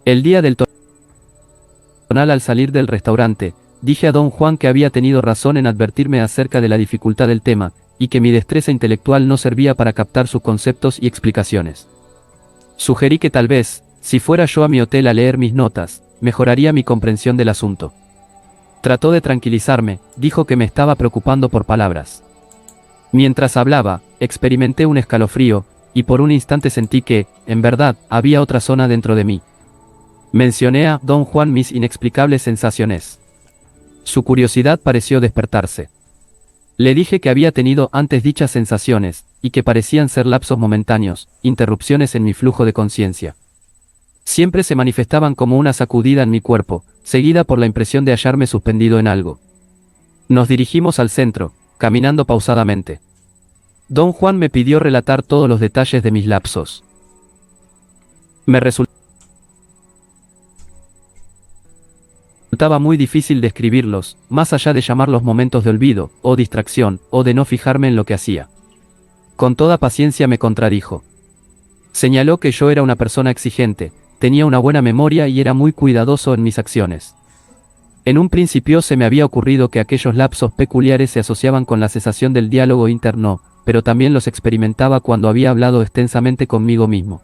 El día del tonal, al salir del restaurante, dije a don Juan que había tenido razón en advertirme acerca de la dificultad del tema, y que mi destreza intelectual no servía para captar sus conceptos y explicaciones. Sugerí que tal vez, si fuera yo a mi hotel a leer mis notas, mejoraría mi comprensión del asunto. Trató de tranquilizarme, dijo que me estaba preocupando por palabras. Mientras hablaba, experimenté un escalofrío, y por un instante sentí que, en verdad, había otra zona dentro de mí. Mencioné a don Juan mis inexplicables sensaciones. Su curiosidad pareció despertarse. Le dije que había tenido antes dichas sensaciones, y que parecían ser lapsos momentáneos, interrupciones en mi flujo de conciencia. Siempre se manifestaban como una sacudida en mi cuerpo, seguida por la impresión de hallarme suspendido en algo. Nos dirigimos al centro, caminando pausadamente. Don Juan me pidió relatar todos los detalles de mis lapsos. Me resultaba muy difícil describirlos, más allá de llamarlos momentos de olvido, o distracción, o de no fijarme en lo que hacía. Con toda paciencia me contradijo. Señaló que yo era una persona exigente, tenía una buena memoria y era muy cuidadoso en mis acciones. En un principio se me había ocurrido que aquellos lapsos peculiares se asociaban con la cesación del diálogo interno, pero también los experimentaba cuando había hablado extensamente conmigo mismo.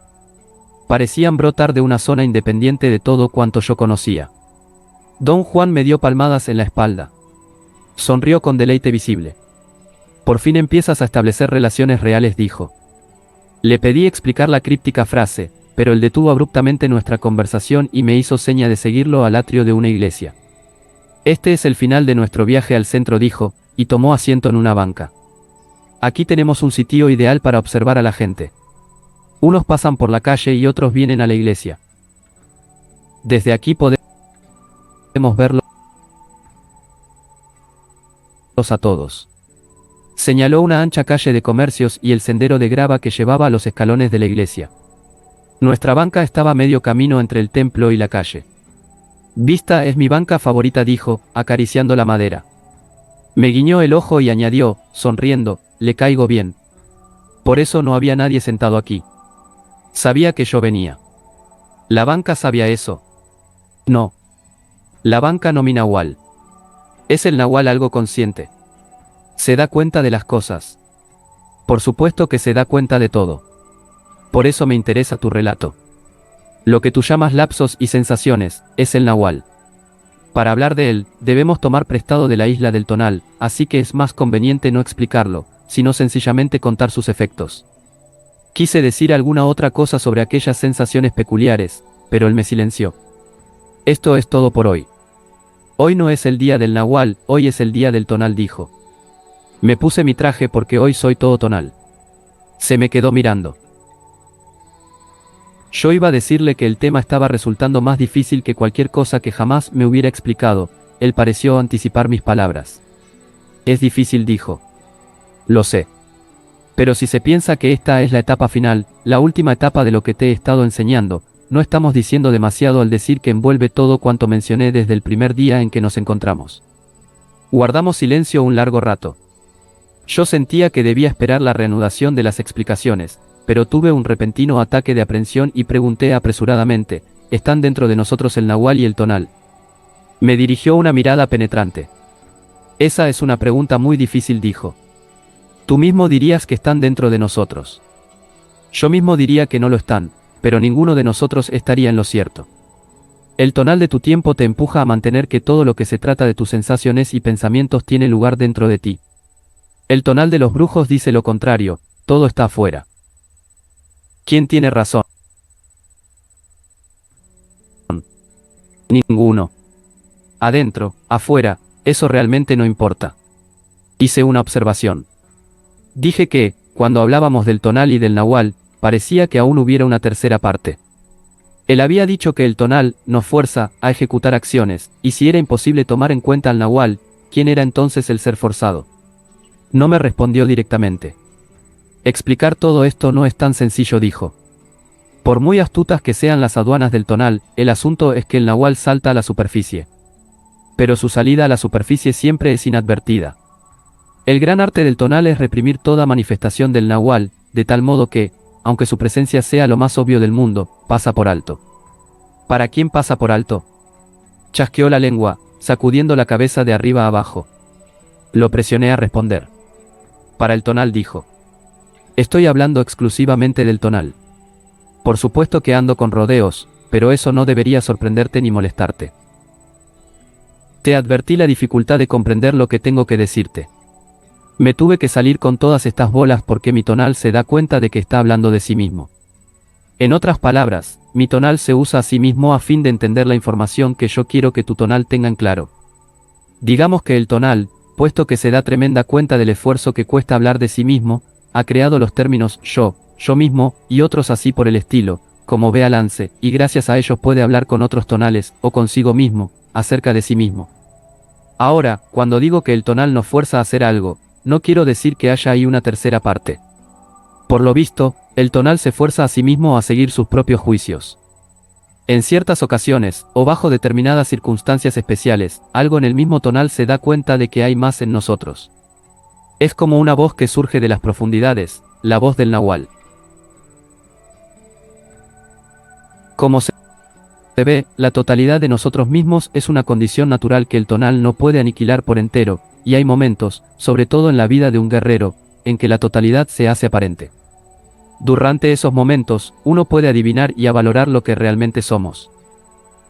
Parecían brotar de una zona independiente de todo cuanto yo conocía. Don Juan me dio palmadas en la espalda. Sonrió con deleite visible. Por fin empiezas a establecer relaciones reales, dijo. Le pedí explicar la críptica frase, pero él detuvo abruptamente nuestra conversación y me hizo seña de seguirlo al atrio de una iglesia. Este es el final de nuestro viaje al centro, dijo, y tomó asiento en una banca. Aquí tenemos un sitio ideal para observar a la gente. Unos pasan por la calle y otros vienen a la iglesia. Desde aquí podemos verlos a todos. Señaló una ancha calle de comercios y el sendero de grava que llevaba a los escalones de la iglesia. Nuestra banca estaba a medio camino entre el templo y la calle. Vista es mi banca favorita, dijo, acariciando la madera. Me guiñó el ojo y añadió, sonriendo, le caigo bien. Por eso no había nadie sentado aquí. Sabía que yo venía. ¿La banca sabía eso? No. La banca no mi nahual. ¿Es el nahual algo consciente? Se da cuenta de las cosas. Por supuesto que se da cuenta de todo. Por eso me interesa tu relato. Lo que tú llamas lapsos y sensaciones, es el nahual. Para hablar de él, debemos tomar prestado de la isla del tonal, así que es más conveniente no explicarlo, sino sencillamente contar sus efectos. Quise decir alguna otra cosa sobre aquellas sensaciones peculiares, pero él me silenció. Esto es todo por hoy. Hoy no es el día del nahual, hoy es el día del tonal, dijo. Me puse mi traje porque hoy soy todo tonal. Se me quedó mirando. Yo iba a decirle que el tema estaba resultando más difícil que cualquier cosa que jamás me hubiera explicado, él pareció anticipar mis palabras. Es difícil, dijo. Lo sé. Pero si se piensa que esta es la etapa final, la última etapa de lo que te he estado enseñando, no estamos diciendo demasiado al decir que envuelve todo cuanto mencioné desde el primer día en que nos encontramos. Guardamos silencio un largo rato. Yo sentía que debía esperar la reanudación de las explicaciones, pero tuve un repentino ataque de aprensión y pregunté apresuradamente, ¿están dentro de nosotros el nahual y el tonal? Me dirigió una mirada penetrante. Esa es una pregunta muy difícil, dijo. Tú mismo dirías que están dentro de nosotros. Yo mismo diría que no lo están, pero ninguno de nosotros estaría en lo cierto. El tonal de tu tiempo te empuja a mantener que todo lo que se trata de tus sensaciones y pensamientos tiene lugar dentro de ti. El tonal de los brujos dice lo contrario, todo está afuera. ¿Quién tiene razón? Ninguno. Adentro, afuera, eso realmente no importa. Hice una observación. Dije que, cuando hablábamos del tonal y del nahual, parecía que aún hubiera una tercera parte. Él había dicho que el tonal nos fuerza a ejecutar acciones, y si era imposible tomar en cuenta al nahual, ¿quién era entonces el ser forzado? No me respondió directamente. Explicar todo esto no es tan sencillo, dijo. Por muy astutas que sean las aduanas del tonal, el asunto es que el nahual salta a la superficie. Pero su salida a la superficie siempre es inadvertida. El gran arte del tonal es reprimir toda manifestación del nahual, de tal modo que, aunque su presencia sea lo más obvio del mundo, pasa por alto. ¿Para quién pasa por alto? Chasqueó la lengua, sacudiendo la cabeza de arriba a abajo. Lo presioné a responder. Para el tonal, dijo. Estoy hablando exclusivamente del tonal. Por supuesto que ando con rodeos, pero eso no debería sorprenderte ni molestarte. Te advertí la dificultad de comprender lo que tengo que decirte. Me tuve que salir con todas estas bolas porque mi tonal se da cuenta de que está hablando de sí mismo. En otras palabras, mi tonal se usa a sí mismo a fin de entender la información que yo quiero que tu tonal tenga en claro. Digamos que el tonal, puesto que se da tremenda cuenta del esfuerzo que cuesta hablar de sí mismo, ha creado los términos yo mismo, y otros así por el estilo, como ve a Lance, y gracias a ellos puede hablar con otros tonales, o consigo mismo, acerca de sí mismo. Ahora, cuando digo que el tonal nos fuerza a hacer algo, no quiero decir que haya ahí una tercera parte. Por lo visto, el tonal se fuerza a sí mismo a seguir sus propios juicios. En ciertas ocasiones, o bajo determinadas circunstancias especiales, algo en el mismo tonal se da cuenta de que hay más en nosotros. Es como una voz que surge de las profundidades, la voz del Nahual. Como se ve, la totalidad de nosotros mismos es una condición natural que el tonal no puede aniquilar por entero, y hay momentos, sobre todo en la vida de un guerrero, en que la totalidad se hace aparente. Durante esos momentos, uno puede adivinar y avalorar lo que realmente somos.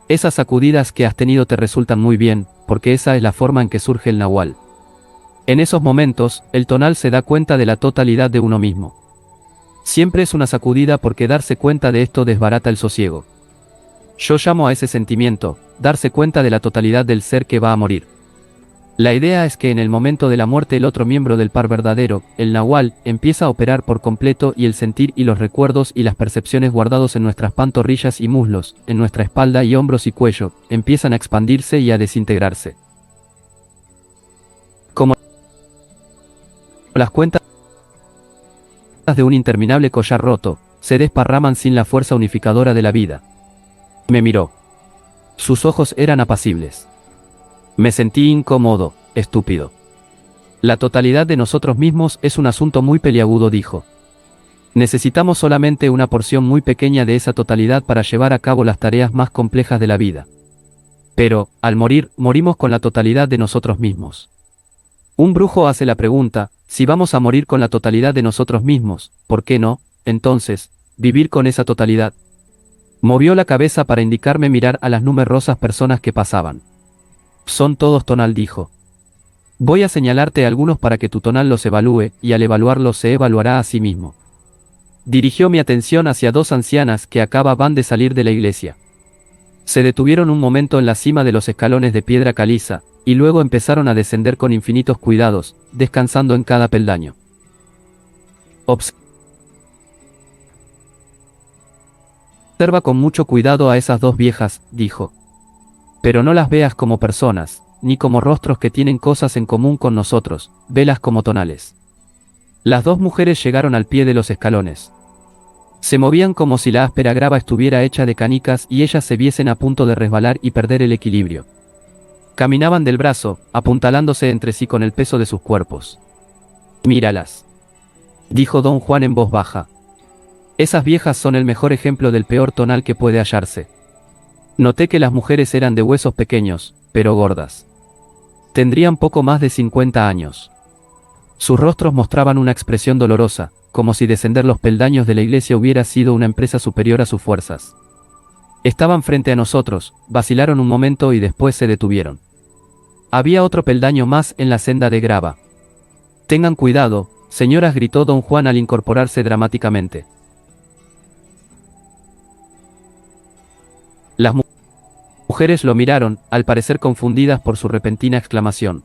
Esas sacudidas que has tenido te resultan muy bien, porque esa es la forma en que surge el Nahual. En esos momentos, el tonal se da cuenta de la totalidad de uno mismo. Siempre es una sacudida porque darse cuenta de esto desbarata el sosiego. Yo llamo a ese sentimiento, darse cuenta de la totalidad del ser que va a morir. La idea es que en el momento de la muerte el otro miembro del par verdadero, el Nahual, empieza a operar por completo y el sentir y los recuerdos y las percepciones guardados en nuestras pantorrillas y muslos, en nuestra espalda y hombros y cuello, empiezan a expandirse y a desintegrarse. Como las cuentas de un interminable collar roto, se desparraman sin la fuerza unificadora de la vida. Me miró. Sus ojos eran apacibles. Me sentí incómodo, estúpido. La totalidad de nosotros mismos es un asunto muy peliagudo, dijo. Necesitamos solamente una porción muy pequeña de esa totalidad para llevar a cabo las tareas más complejas de la vida. Pero, al morir, morimos con la totalidad de nosotros mismos. Un brujo hace la pregunta, si vamos a morir con la totalidad de nosotros mismos, ¿por qué no, entonces, vivir con esa totalidad? Movió la cabeza para indicarme mirar a las numerosas personas que pasaban. Son todos tonal, dijo. Voy a señalarte algunos para que tu tonal los evalúe, y al evaluarlos se evaluará a sí mismo. Dirigió mi atención hacia dos ancianas que acababan de salir de la iglesia. Se detuvieron un momento en la cima de los escalones de piedra caliza, y luego empezaron a descender con infinitos cuidados, descansando en cada peldaño. Observa con mucho cuidado a esas dos viejas, dijo. Pero no las veas como personas, ni como rostros que tienen cosas en común con nosotros, velas como tonales. Las dos mujeres llegaron al pie de los escalones. Se movían como si la áspera grava estuviera hecha de canicas y ellas se viesen a punto de resbalar y perder el equilibrio. Caminaban del brazo, apuntalándose entre sí con el peso de sus cuerpos. Míralas, dijo don Juan en voz baja. Esas viejas son el mejor ejemplo del peor tonal que puede hallarse. Noté que las mujeres eran de huesos pequeños, pero gordas. Tendrían poco más de 50 años. Sus rostros mostraban una expresión dolorosa, como si descender los peldaños de la iglesia hubiera sido una empresa superior a sus fuerzas. Estaban frente a nosotros, vacilaron un momento y después se detuvieron. Había otro peldaño más en la senda de grava. Tengan cuidado, señoras, gritó don Juan al incorporarse dramáticamente. Las mujeres lo miraron, al parecer confundidas por su repentina exclamación.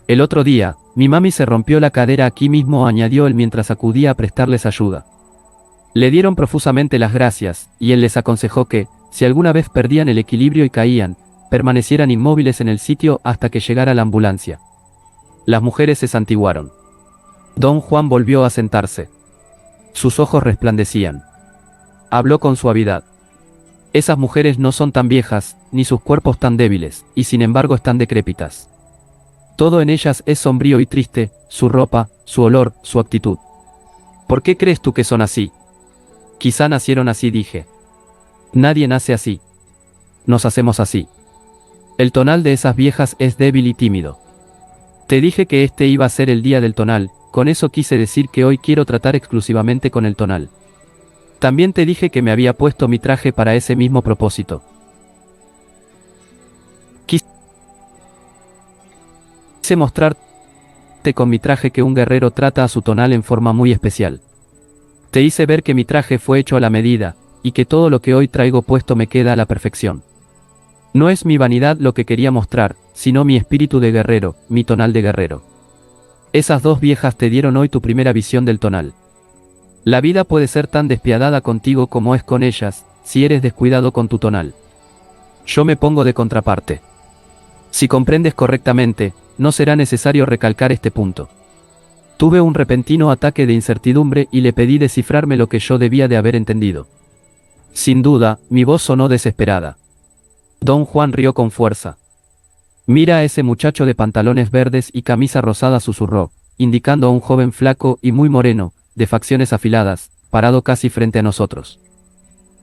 El otro día, mi mami se rompió la cadera aquí mismo, añadió él mientras acudía a prestarles ayuda. Le dieron profusamente las gracias, y él les aconsejó que, si alguna vez perdían el equilibrio y caían, permanecieran inmóviles en el sitio hasta que llegara la ambulancia. Las mujeres se santiguaron. Don Juan volvió a sentarse. Sus ojos resplandecían. Habló con suavidad. Esas mujeres no son tan viejas, ni sus cuerpos tan débiles, y sin embargo están decrépitas. Todo en ellas es sombrío y triste, su ropa, su olor, su actitud. ¿Por qué crees tú que son así? Quizá nacieron así, dije. Nadie nace así. nos hacemos así. El tonal de esas viejas es débil y tímido. Te dije que este iba a ser el día del tonal, con eso quise decir que hoy quiero tratar exclusivamente con el tonal. También te dije que me había puesto mi traje para ese mismo propósito. Quise mostrarte con mi traje que un guerrero trata a su tonal en forma muy especial. Te hice ver que mi traje fue hecho a la medida, y que todo lo que hoy traigo puesto me queda a la perfección. No es mi vanidad lo que quería mostrar, sino mi espíritu de guerrero, mi tonal de guerrero. Esas dos viejas te dieron hoy tu primera visión del tonal. La vida puede ser tan despiadada contigo como es con ellas, si eres descuidado con tu tonal. Yo me pongo de contraparte. Si comprendes correctamente, no será necesario recalcar este punto. Tuve un repentino ataque de incertidumbre y le pedí descifrarme lo que yo debía de haber entendido. Sin duda, mi voz sonó desesperada. Don Juan rió con fuerza. Mira a ese muchacho de pantalones verdes y camisa rosada, susurró, indicando a un joven flaco y muy moreno, de facciones afiladas, parado casi frente a nosotros.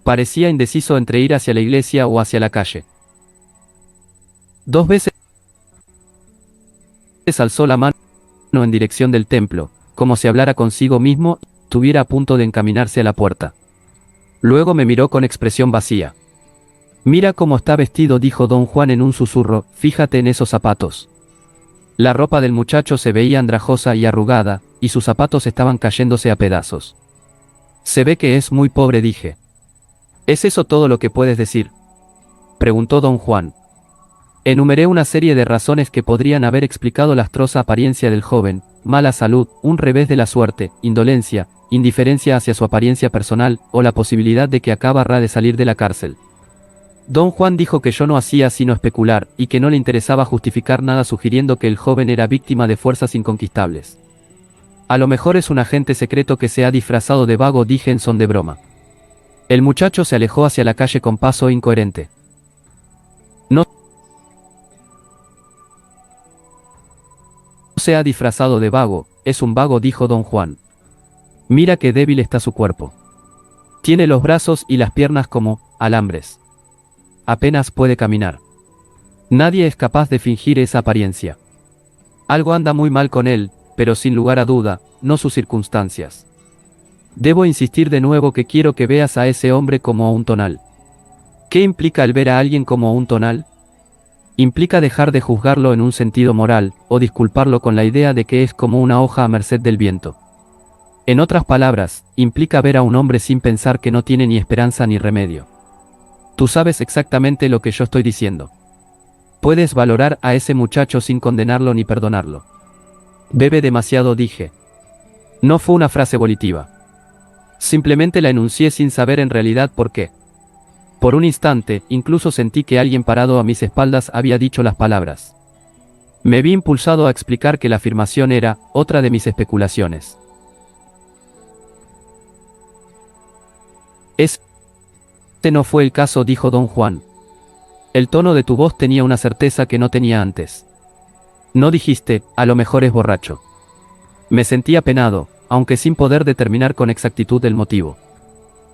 Parecía indeciso entre ir hacia la iglesia o hacia la calle. 2 veces alzó la mano en dirección del templo, como si hablara consigo mismo, y estuviera a punto de encaminarse a la puerta. Luego me miró con expresión vacía. Mira cómo está vestido, dijo don Juan en un susurro, fíjate en esos zapatos. La ropa del muchacho se veía andrajosa y arrugada, y sus zapatos estaban cayéndose a pedazos. Se ve que es muy pobre, dije. ¿Es eso todo lo que puedes decir?, preguntó don Juan. Enumeré una serie de razones que podrían haber explicado la astrosa apariencia del joven: mala salud, un revés de la suerte, indolencia, indiferencia hacia su apariencia personal, o la posibilidad de que acabara de salir de la cárcel. Don Juan dijo que yo no hacía sino especular, y que no le interesaba justificar nada, sugiriendo que el joven era víctima de fuerzas inconquistables. A lo mejor es un agente secreto que se ha disfrazado de vago, dije en son de broma. El muchacho se alejó hacia la calle con paso incoherente. No se ha disfrazado de vago, es un vago, dijo don Juan. Mira qué débil está su cuerpo. Tiene los brazos y las piernas como alambres. Apenas puede caminar. Nadie es capaz de fingir esa apariencia. Algo anda muy mal con él, pero sin lugar a duda, no sus circunstancias. Debo insistir de nuevo que quiero que veas a ese hombre como a un tonal. ¿Qué implica el ver a alguien como a un tonal? Implica dejar de juzgarlo en un sentido moral, o disculparlo con la idea de que es como una hoja a merced del viento. En otras palabras, implica ver a un hombre sin pensar que no tiene ni esperanza ni remedio. Tú sabes exactamente lo que yo estoy diciendo. Puedes valorar a ese muchacho sin condenarlo ni perdonarlo. Bebe demasiado, dije. No fue una frase volitiva. Simplemente la enuncié sin saber en realidad por qué. Por un instante, incluso sentí que alguien parado a mis espaldas había dicho las palabras. Me vi impulsado a explicar que la afirmación era otra de mis especulaciones. Ese no fue el caso, dijo don Juan. El tono de tu voz tenía una certeza que no tenía antes. No dijiste, a lo mejor es borracho. Me sentí apenado, aunque sin poder determinar con exactitud el motivo.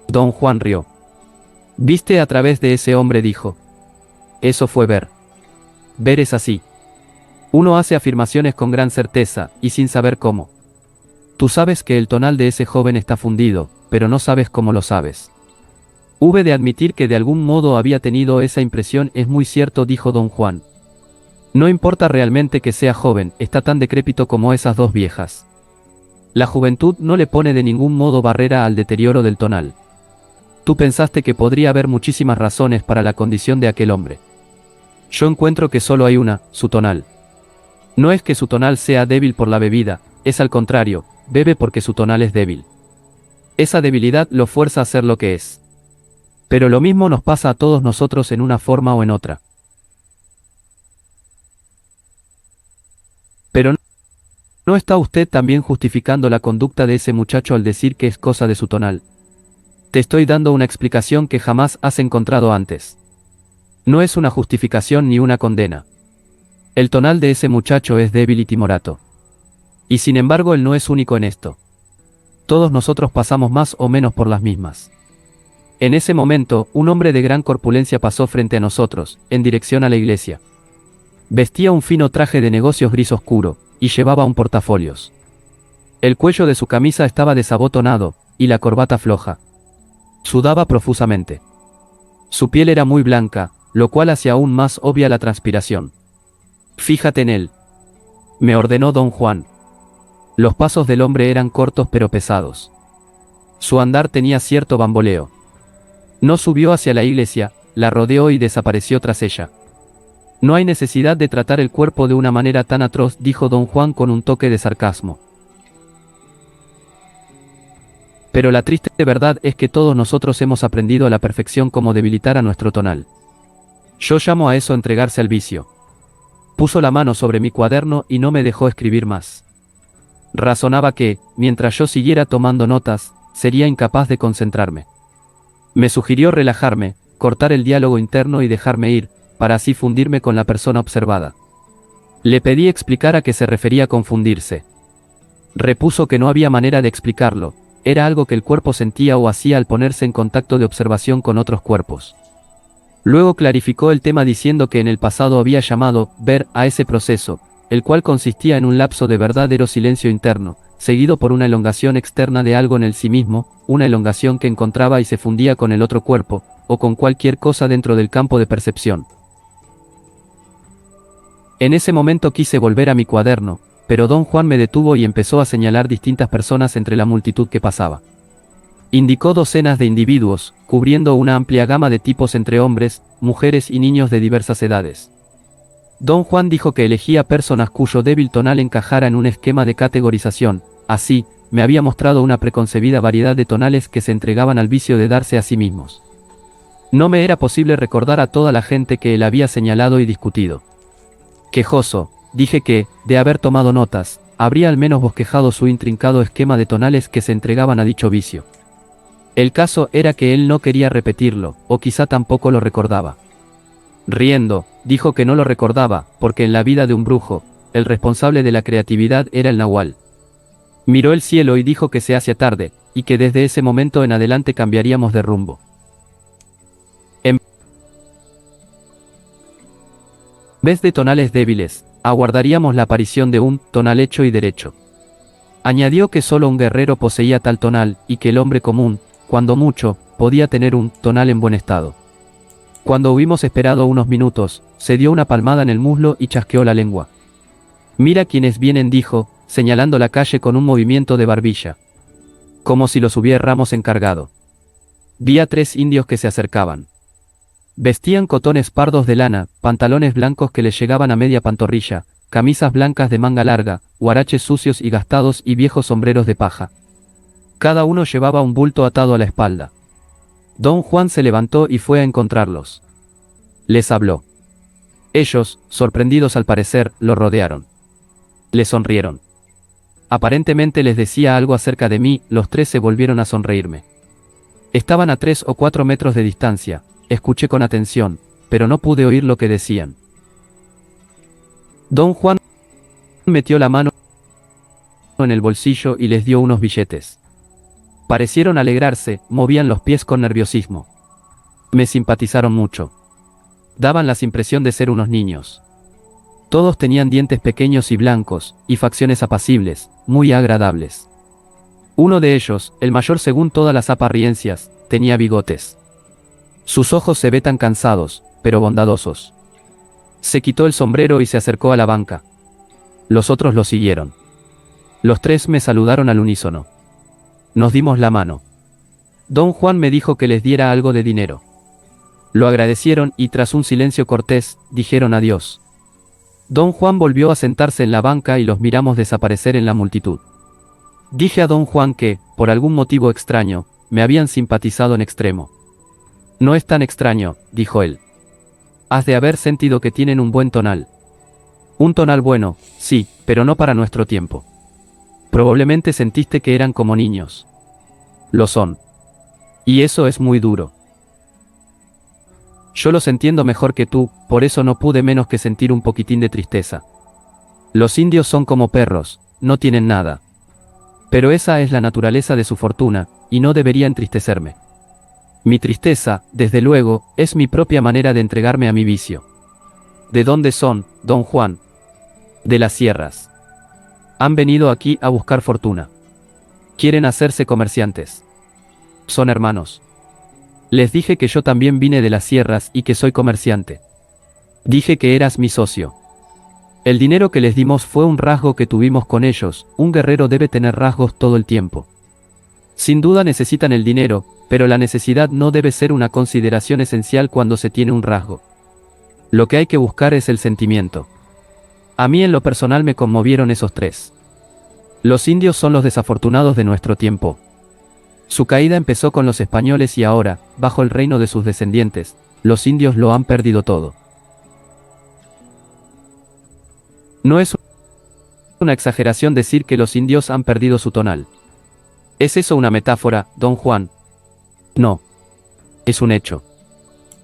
Don Juan rió. Viste a través de ese hombre, dijo. Eso fue ver. Ver es así. Uno hace afirmaciones con gran certeza, y sin saber cómo. Tú sabes que el tonal de ese joven está fundido, pero no sabes cómo lo sabes. Hube de admitir que de algún modo había tenido esa impresión. Es muy cierto, dijo don Juan. No importa realmente que sea joven, está tan decrépito como esas dos viejas. La juventud no le pone de ningún modo barrera al deterioro del tonal. Tú pensaste que podría haber muchísimas razones para la condición de aquel hombre. Yo encuentro que solo hay una, su tonal. No es que su tonal sea débil por la bebida, es al contrario, bebe porque su tonal es débil. Esa debilidad lo fuerza a ser lo que es. Pero lo mismo nos pasa a todos nosotros en una forma o en otra. Pero ¿no está usted también justificando la conducta de ese muchacho al decir que es cosa de su tonal? Te estoy dando una explicación que jamás has encontrado antes. No es una justificación ni una condena. El tonal de ese muchacho es débil y timorato. Y sin embargo él no es único en esto. Todos nosotros pasamos más o menos por las mismas. En ese momento, un hombre de gran corpulencia pasó frente a nosotros, en dirección a la iglesia. Vestía un fino traje de negocios gris oscuro, y llevaba un portafolios. El cuello de su camisa estaba desabotonado, y la corbata floja. Sudaba profusamente. Su piel era muy blanca, lo cual hacía aún más obvia la transpiración. «Fíjate en él», me ordenó don Juan. Los pasos del hombre eran cortos pero pesados. Su andar tenía cierto bamboleo. No subió hacia la iglesia, la rodeó y desapareció tras ella. «No hay necesidad de tratar el cuerpo de una manera tan atroz», dijo don Juan con un toque de sarcasmo. Pero la triste verdad es que todos nosotros hemos aprendido a la perfección cómo debilitar a nuestro tonal. Yo llamo a eso entregarse al vicio. Puso la mano sobre mi cuaderno y no me dejó escribir más. Razonaba que, mientras yo siguiera tomando notas, sería incapaz de concentrarme. Me sugirió relajarme, cortar el diálogo interno y dejarme ir, para así fundirme con la persona observada. Le pedí explicar a qué se refería confundirse. Repuso que no había manera de explicarlo, era algo que el cuerpo sentía o hacía al ponerse en contacto de observación con otros cuerpos. Luego clarificó el tema diciendo que en el pasado había llamado ver a ese proceso, el cual consistía en un lapso de verdadero silencio interno, seguido por una elongación externa de algo en el sí mismo, una elongación que encontraba y se fundía con el otro cuerpo, o con cualquier cosa dentro del campo de percepción. En ese momento quise volver a mi cuaderno, pero don Juan me detuvo y empezó a señalar distintas personas entre la multitud que pasaba. Indicó docenas de individuos, cubriendo una amplia gama de tipos entre hombres, mujeres y niños de diversas edades. Don Juan dijo que elegía personas cuyo débil tonal encajara en un esquema de categorización, así, me había mostrado una preconcebida variedad de tonales que se entregaban al vicio de darse a sí mismos. No me era posible recordar a toda la gente que él había señalado y discutido. Quejoso, dije que, de haber tomado notas, habría al menos bosquejado su intrincado esquema de tonales que se entregaban a dicho vicio. El caso era que él no quería repetirlo, o quizá tampoco lo recordaba. Riendo, dijo que no lo recordaba, porque en la vida de un brujo, el responsable de la creatividad era el nahual. Miró el cielo y dijo que se hacía tarde, y que desde ese momento en adelante cambiaríamos de rumbo. En vez de tonales débiles, aguardaríamos la aparición de un tonal hecho y derecho. Añadió que solo un guerrero poseía tal tonal, y que el hombre común, cuando mucho, podía tener un tonal en buen estado. Cuando hubimos esperado unos minutos, se dio una palmada en el muslo y chasqueó la lengua. «Mira quienes vienen», dijo, señalando la calle con un movimiento de barbilla. Como si los hubiéramos encargado. Vi a 3 indios que se acercaban. Vestían cotones pardos de lana, pantalones blancos que les llegaban a media pantorrilla, camisas blancas de manga larga, huaraches sucios y gastados y viejos sombreros de paja. Cada uno llevaba un bulto atado a la espalda. Don Juan se levantó y fue a encontrarlos. Les habló. Ellos, sorprendidos al parecer, lo rodearon. Le sonrieron. Aparentemente les decía algo acerca de mí, los 3 se volvieron a sonreírme. Estaban a 3 o 4 metros de distancia, escuché con atención, pero no pude oír lo que decían. Don Juan metió la mano en el bolsillo y les dio unos billetes. Parecieron alegrarse, movían los pies con nerviosismo. Me simpatizaron mucho. Daban la impresión de ser unos niños. Todos tenían dientes pequeños y blancos, y facciones apacibles, muy agradables. Uno de ellos, el mayor según todas las apariencias, tenía bigotes. Sus ojos se veían cansados, pero bondadosos. Se quitó el sombrero y se acercó a la banca. Los otros lo siguieron. Los 3 me saludaron al unísono. Nos dimos la mano. Don Juan me dijo que les diera algo de dinero. Lo agradecieron y tras un silencio cortés, dijeron adiós. Don Juan volvió a sentarse en la banca y los miramos desaparecer en la multitud. Dije a don Juan que, por algún motivo extraño, me habían simpatizado en extremo. No es tan extraño, dijo él. Has de haber sentido que tienen un buen tonal. Un tonal bueno, sí, pero no para nuestro tiempo. Probablemente sentiste que eran como niños. Lo son. Y eso es muy duro. Yo los entiendo mejor que tú, por eso no pude menos que sentir un poquitín de tristeza. Los indios son como perros, no tienen nada. Pero esa es la naturaleza de su fortuna, y no debería entristecerme. Mi tristeza, desde luego, es mi propia manera de entregarme a mi vicio. ¿De dónde son, don Juan? De las sierras. Han venido aquí a buscar fortuna. Quieren hacerse comerciantes. Son hermanos. Les dije que yo también vine de las sierras y que soy comerciante. Dije que eras mi socio. El dinero que les dimos fue un rasgo que tuvimos con ellos. Un guerrero debe tener rasgos todo el tiempo. Sin duda necesitan el dinero, pero la necesidad no debe ser una consideración esencial cuando se tiene un rasgo. Lo que hay que buscar es el sentimiento. A mí en lo personal me conmovieron esos tres. Los indios son los desafortunados de nuestro tiempo. Su caída empezó con los españoles y ahora, bajo el reino de sus descendientes, los indios lo han perdido todo. No es una exageración decir que los indios han perdido su tonal. ¿Es eso una metáfora, don Juan? No. Es un hecho.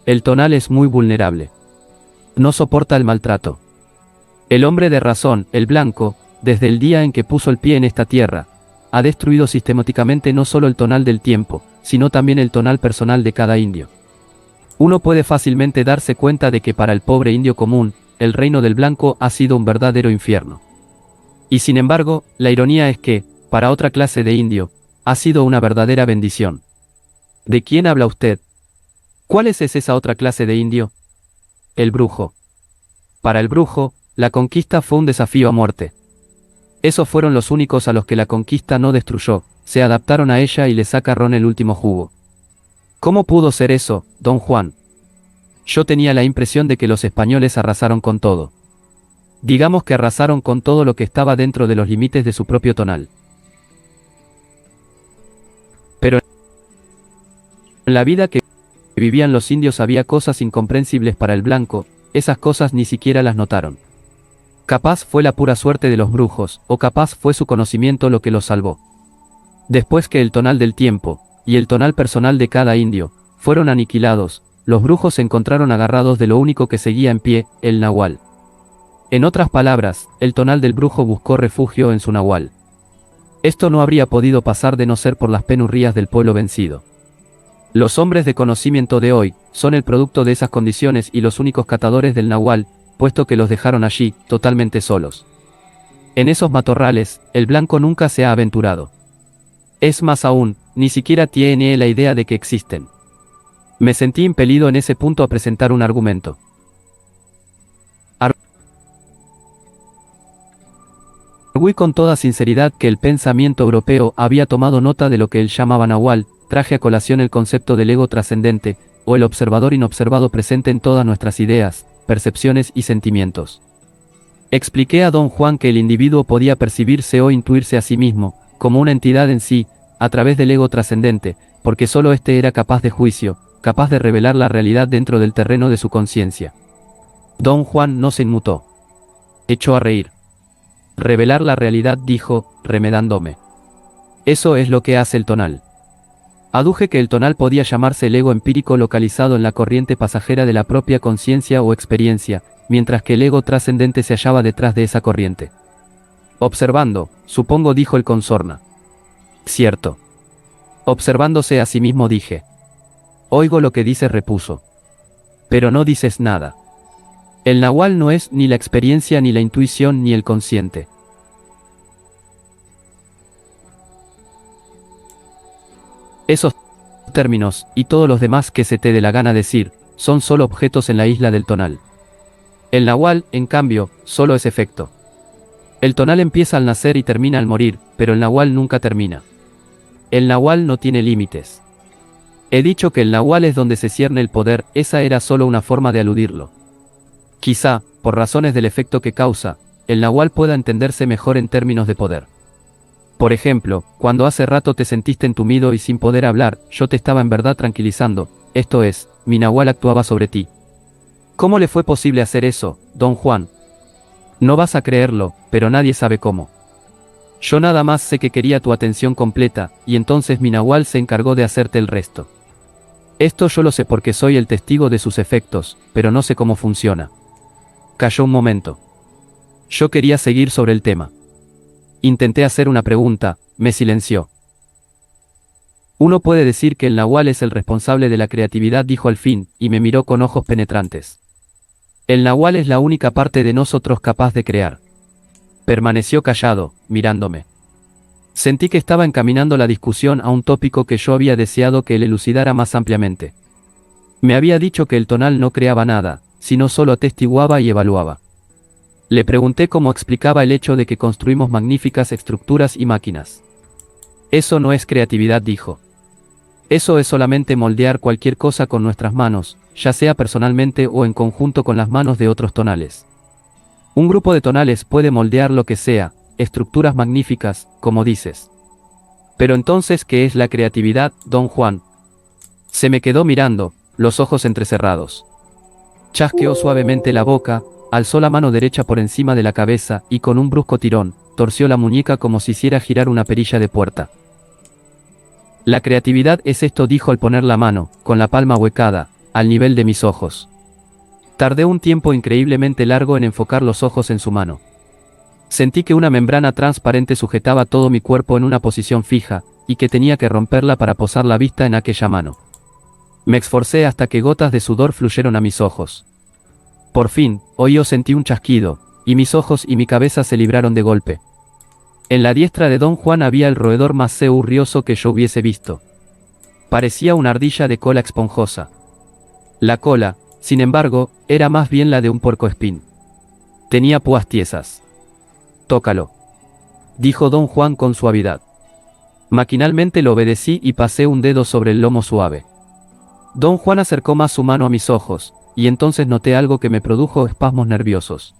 El tonal es muy vulnerable. No soporta el maltrato. El hombre de razón, el blanco, desde el día en que puso el pie en esta tierra, ha destruido sistemáticamente no solo el tonal del tiempo, sino también el tonal personal de cada indio. Uno puede fácilmente darse cuenta de que para el pobre indio común, el reino del blanco ha sido un verdadero infierno. Y sin embargo, la ironía es que, para otra clase de indio, ha sido una verdadera bendición. ¿De quién habla usted? ¿Cuál es esa otra clase de indio? El brujo. Para el brujo, la conquista fue un desafío a muerte. Esos fueron los únicos a los que la conquista no destruyó, se adaptaron a ella y le sacaron el último jugo. ¿Cómo pudo ser eso, don Juan? Yo tenía la impresión de que los españoles arrasaron con todo. Digamos que arrasaron con todo lo que estaba dentro de los límites de su propio tonal. Pero en la vida que vivían los indios había cosas incomprensibles para el blanco, esas cosas ni siquiera las notaron. Capaz fue la pura suerte de los brujos, o capaz fue su conocimiento lo que los salvó. Después que el tonal del tiempo, y el tonal personal de cada indio, fueron aniquilados, los brujos se encontraron agarrados de lo único que seguía en pie, el nahual. En otras palabras, el tonal del brujo buscó refugio en su nahual. Esto no habría podido pasar de no ser por las penurrías del pueblo vencido. Los hombres de conocimiento de hoy, son el producto de esas condiciones y los únicos catadores del nahual, puesto que los dejaron allí, totalmente solos. En esos matorrales, el blanco nunca se ha aventurado. Es más aún, ni siquiera tiene la idea de que existen. Me sentí impelido en ese punto a presentar un argumento. Arguí con toda sinceridad que el pensamiento europeo había tomado nota de lo que él llamaba nahual, traje a colación el concepto del ego trascendente, o el observador inobservado presente en todas nuestras ideas, percepciones y sentimientos. Expliqué a don Juan que el individuo podía percibirse o intuirse a sí mismo, como una entidad en sí, a través del ego trascendente, porque solo éste era capaz de juicio, capaz de revelar la realidad dentro del terreno de su conciencia. Don Juan no se inmutó. Echó a reír. Revelar la realidad, dijo, remedándome. Eso es lo que hace el tonal. Aduje que el tonal podía llamarse el ego empírico localizado en la corriente pasajera de la propia conciencia o experiencia, mientras que el ego trascendente se hallaba detrás de esa corriente. Observando, supongo, dijo el consorna. Cierto. Observándose a sí mismo, dije. Oigo lo que dices, repuso. Pero no dices nada. El nahual no es ni la experiencia ni la intuición ni el consciente. Esos términos, y todos los demás que se te dé la gana decir, son solo objetos en la isla del tonal. El nahual, en cambio, solo es efecto. El tonal empieza al nacer y termina al morir, pero el nahual nunca termina. El nahual no tiene límites. He dicho que el nahual es donde se cierne el poder, esa era solo una forma de aludirlo. Quizá, por razones del efecto que causa, el nahual pueda entenderse mejor en términos de poder. Por ejemplo, cuando hace rato te sentiste entumido y sin poder hablar, yo te estaba en verdad tranquilizando, esto es, mi nahual actuaba sobre ti. ¿Cómo le fue posible hacer eso, don Juan? No vas a creerlo, pero nadie sabe cómo. Yo nada más sé que quería tu atención completa, y entonces mi nahual se encargó de hacerte el resto. Esto yo lo sé porque soy el testigo de sus efectos, pero no sé cómo funciona. Calló un momento. Yo quería seguir sobre el tema. Intenté hacer una pregunta, me silenció. Uno puede decir que el nahual es el responsable de la creatividad, dijo al fin, y me miró con ojos penetrantes. El nahual es la única parte de nosotros capaz de crear. Permaneció callado, mirándome. Sentí que estaba encaminando la discusión a un tópico que yo había deseado que él elucidara más ampliamente. Me había dicho que el tonal no creaba nada, sino solo atestiguaba y evaluaba. Le pregunté cómo explicaba el hecho de que construimos magníficas estructuras y máquinas. Eso no es creatividad, dijo. Eso es solamente moldear cualquier cosa con nuestras manos, ya sea personalmente o en conjunto con las manos de otros tonales. Un grupo de tonales puede moldear lo que sea, estructuras magníficas, como dices. Pero entonces, ¿qué es la creatividad, don Juan? Se me quedó mirando, los ojos entrecerrados. Chasqueó suavemente la boca, alzó la mano derecha por encima de la cabeza y con un brusco tirón, torció la muñeca como si hiciera girar una perilla de puerta. La creatividad es esto, dijo al poner la mano, con la palma huecada, al nivel de mis ojos. Tardé un tiempo increíblemente largo en enfocar los ojos en su mano. Sentí que una membrana transparente sujetaba todo mi cuerpo en una posición fija, y que tenía que romperla para posar la vista en aquella mano. Me esforcé hasta que gotas de sudor fluyeron a mis ojos. Por fin, oí o sentí un chasquido, y mis ojos y mi cabeza se libraron de golpe. En la diestra de don Juan había el roedor más ceurrioso que yo hubiese visto. Parecía una ardilla de cola esponjosa. La cola, sin embargo, era más bien la de un puercoespín. Tenía púas tiesas. Tócalo, dijo don Juan con suavidad. Maquinalmente lo obedecí y pasé un dedo sobre el lomo suave. Don Juan acercó más su mano a mis ojos, y entonces noté algo que me produjo espasmos nerviosos.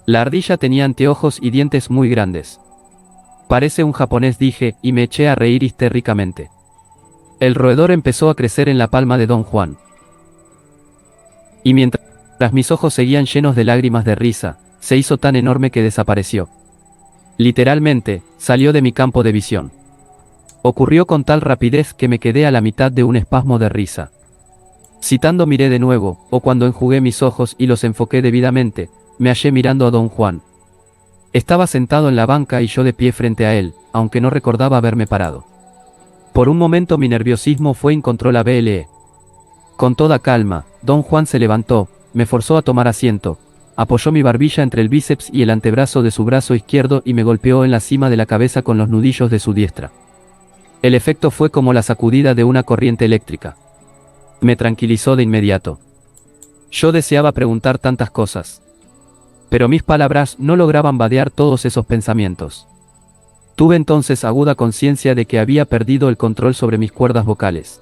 La ardilla tenía anteojos y dientes muy grandes. Parece un japonés, dije, y me eché a reír histéricamente. El roedor empezó a crecer en la palma de don Juan. Y mientras mis ojos seguían llenos de lágrimas de risa, se hizo tan enorme que desapareció. Literalmente, salió de mi campo de visión. Ocurrió con tal rapidez que me quedé a la mitad de un espasmo de risa. Citando miré de nuevo, o cuando enjugué mis ojos y los enfoqué debidamente, me hallé mirando a don Juan. Estaba sentado en la banca y yo de pie frente a él, aunque no recordaba haberme parado. Por un momento mi nerviosismo fue incontrolable. Con toda calma, don Juan se levantó, me forzó a tomar asiento, apoyó mi barbilla entre el bíceps y el antebrazo de su brazo izquierdo y me golpeó en la cima de la cabeza con los nudillos de su diestra. El efecto fue como la sacudida de una corriente eléctrica. Me tranquilizó de inmediato. Yo deseaba preguntar tantas cosas. Pero mis palabras no lograban vadear todos esos pensamientos. Tuve entonces aguda conciencia de que había perdido el control sobre mis cuerdas vocales.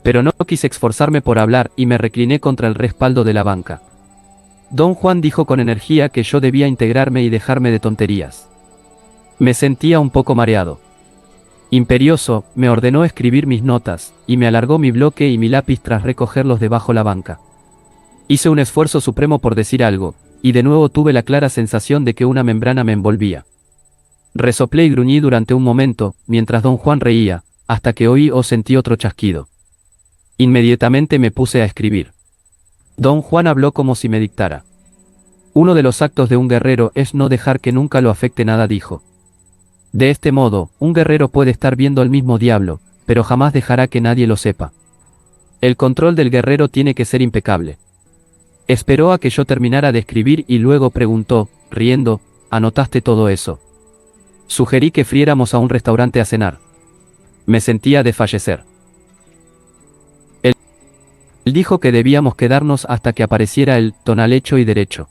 Pero no quise esforzarme por hablar y me recliné contra el respaldo de la banca. Don Juan dijo con energía que yo debía integrarme y dejarme de tonterías. Me sentía un poco mareado. Imperioso, me ordenó escribir mis notas, y me alargó mi bloque y mi lápiz tras recogerlos debajo la banca. Hice un esfuerzo supremo por decir algo, y de nuevo tuve la clara sensación de que una membrana me envolvía. Resoplé y gruñí durante un momento, mientras don Juan reía, hasta que oí o sentí otro chasquido. Inmediatamente me puse a escribir. Don Juan habló como si me dictara. Uno de los actos de un guerrero es no dejar que nunca lo afecte nada, dijo. De este modo, un guerrero puede estar viendo al mismo diablo, pero jamás dejará que nadie lo sepa. El control del guerrero tiene que ser impecable. Esperó a que yo terminara de escribir y luego preguntó, riendo, ¿anotaste todo eso? Sugerí que fuéramos a un restaurante a cenar. Me sentía desfallecer. Él dijo que debíamos quedarnos hasta que apareciera el tonal hecho y derecho.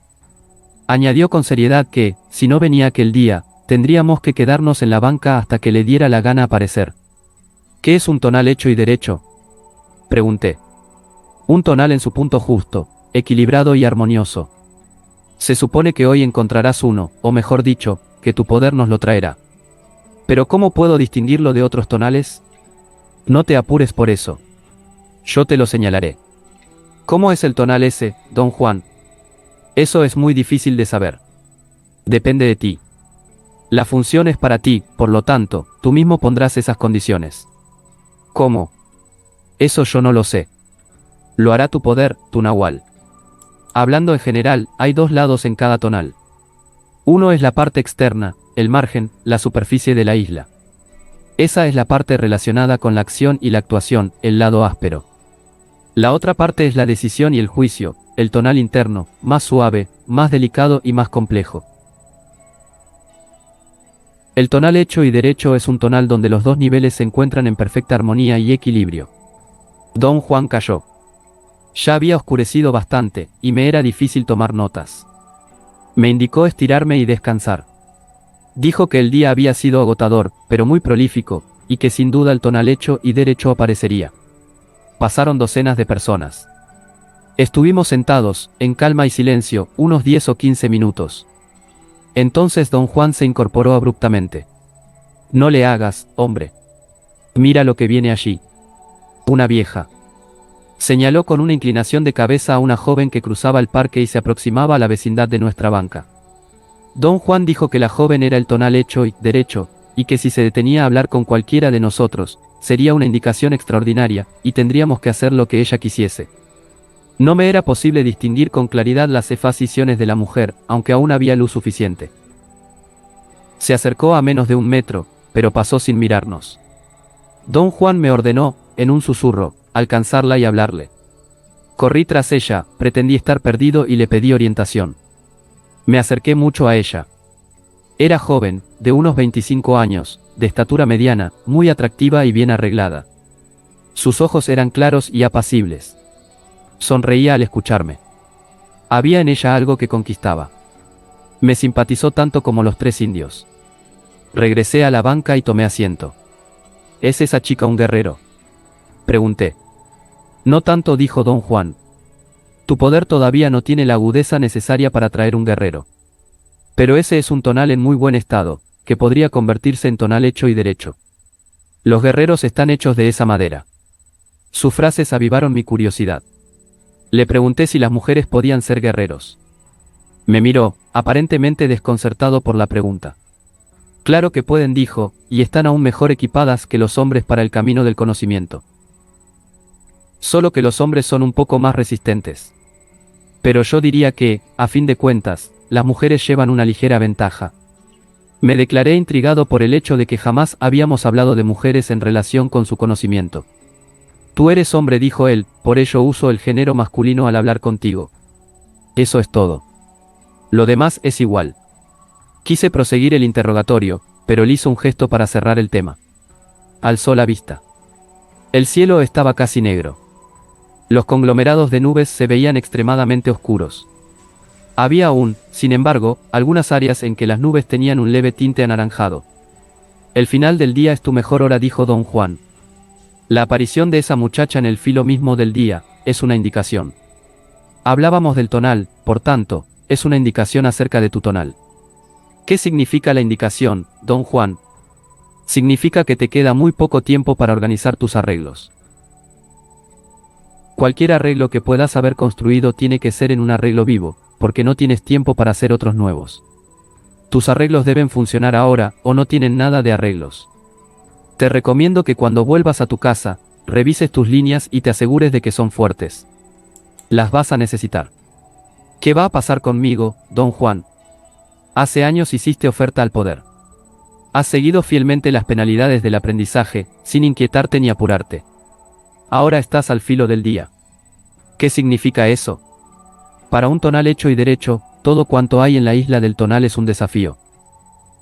Añadió con seriedad que, si no venía aquel día, tendríamos que quedarnos en la banca hasta que le diera la gana aparecer. ¿Qué es un tonal hecho y derecho?, pregunté. Un tonal en su punto justo, equilibrado y armonioso. Se supone que hoy encontrarás uno, o mejor dicho, que tu poder nos lo traerá. Pero ¿cómo puedo distinguirlo de otros tonales? No te apures por eso. Yo te lo señalaré. ¿Cómo es el tonal ese, don Juan? Eso es muy difícil de saber. Depende de ti. La función es para ti, por lo tanto, tú mismo pondrás esas condiciones. ¿Cómo? Eso yo no lo sé. Lo hará tu poder, tu nahual. Hablando en general, hay dos lados en cada tonal. Uno es la parte externa, el margen, la superficie de la isla. Esa es la parte relacionada con la acción y la actuación, el lado áspero. La otra parte es la decisión y el juicio, el tonal interno, más suave, más delicado y más complejo. El tonal hecho y derecho es un tonal donde los dos niveles se encuentran en perfecta armonía y equilibrio. Don Juan calló. Ya había oscurecido bastante, y me era difícil tomar notas. Me indicó estirarme y descansar. Dijo que el día había sido agotador, pero muy prolífico, y que sin duda el tonal hecho y derecho aparecería. Pasaron docenas de personas. Estuvimos sentados, en calma y silencio, unos 10 o 15 minutos. Entonces don Juan se incorporó abruptamente. No le hagas, hombre. Mira lo que viene allí. Una vieja. Señaló con una inclinación de cabeza a una joven que cruzaba el parque y se aproximaba a la vecindad de nuestra banca. Don Juan dijo que la joven era el tonal hecho y derecho, y que si se detenía a hablar con cualquiera de nosotros, sería una indicación extraordinaria, y tendríamos que hacer lo que ella quisiese. No me era posible distinguir con claridad las efasiciones de la mujer, aunque aún había luz suficiente. Se acercó a menos de 1 metro, pero pasó sin mirarnos. Don Juan me ordenó, en un susurro, alcanzarla y hablarle. Corrí tras ella, pretendí estar perdido y le pedí orientación. Me acerqué mucho a ella. Era joven, de unos 25 años, de estatura mediana, muy atractiva y bien arreglada. Sus ojos eran claros y apacibles. Sonreía al escucharme. Había en ella algo que conquistaba. Me simpatizó tanto como los 3 indios. Regresé a la banca y tomé asiento. ¿Es esa chica un guerrero?, pregunté. No tanto, dijo don Juan. Tu poder todavía no tiene la agudeza necesaria para atraer un guerrero. Pero ese es un tonal en muy buen estado, que podría convertirse en tonal hecho y derecho. Los guerreros están hechos de esa madera. Sus frases avivaron mi curiosidad. Le pregunté si las mujeres podían ser guerreros. Me miró, aparentemente desconcertado por la pregunta. Claro que pueden, dijo, y están aún mejor equipadas que los hombres para el camino del conocimiento. Solo que los hombres son un poco más resistentes. Pero yo diría que, a fin de cuentas, las mujeres llevan una ligera ventaja. Me declaré intrigado por el hecho de que jamás habíamos hablado de mujeres en relación con su conocimiento. Tú eres hombre, dijo él, por ello uso el género masculino al hablar contigo. Eso es todo. Lo demás es igual. Quise proseguir el interrogatorio, pero él hizo un gesto para cerrar el tema. Alzó la vista. El cielo estaba casi negro. Los conglomerados de nubes se veían extremadamente oscuros. Había aún, sin embargo, algunas áreas en que las nubes tenían un leve tinte anaranjado. El final del día es tu mejor hora, dijo don Juan. La aparición de esa muchacha en el filo mismo del día, es una indicación. Hablábamos del tonal, por tanto, es una indicación acerca de tu tonal. ¿Qué significa la indicación, don Juan? Significa que te queda muy poco tiempo para organizar tus arreglos. Cualquier arreglo que puedas haber construido tiene que ser en un arreglo vivo, porque no tienes tiempo para hacer otros nuevos. Tus arreglos deben funcionar ahora, o no tienen nada de arreglos. Te recomiendo que cuando vuelvas a tu casa, revises tus líneas y te asegures de que son fuertes. Las vas a necesitar. ¿Qué va a pasar conmigo, don Juan? Hace años hiciste oferta al poder. Has seguido fielmente las penalidades del aprendizaje, sin inquietarte ni apurarte. Ahora estás al filo del día. ¿Qué significa eso? Para un tonal hecho y derecho, todo cuanto hay en la isla del tonal es un desafío.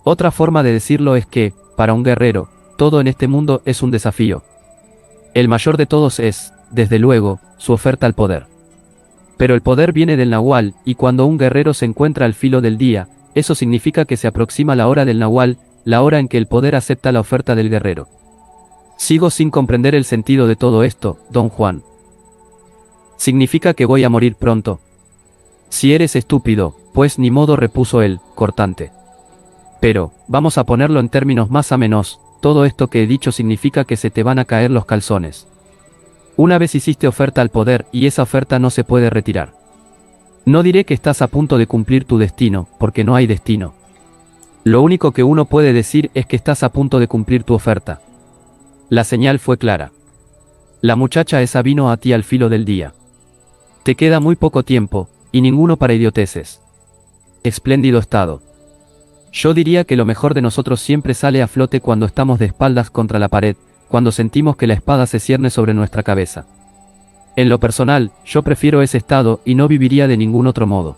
Otra forma de decirlo es que, para un guerrero, todo en este mundo es un desafío. El mayor de todos es, desde luego, su oferta al poder. Pero el poder viene del nahual, y cuando un guerrero se encuentra al filo del día, eso significa que se aproxima la hora del nahual, la hora en que el poder acepta la oferta del guerrero. Sigo sin comprender el sentido de todo esto, don Juan. ¿Significa que voy a morir pronto? Si eres estúpido, pues ni modo, repuso él, cortante. Pero, vamos a ponerlo en términos más amenos, todo esto que he dicho significa que se te van a caer los calzones. Una vez hiciste oferta al poder, y esa oferta no se puede retirar. No diré que estás a punto de cumplir tu destino, porque no hay destino. Lo único que uno puede decir es que estás a punto de cumplir tu oferta. La señal fue clara. La muchacha esa vino a ti al filo del día. Te queda muy poco tiempo, y ninguno para idioteces. Espléndido estado. Yo diría que lo mejor de nosotros siempre sale a flote cuando estamos de espaldas contra la pared, cuando sentimos que la espada se cierne sobre nuestra cabeza. En lo personal, yo prefiero ese estado y no viviría de ningún otro modo.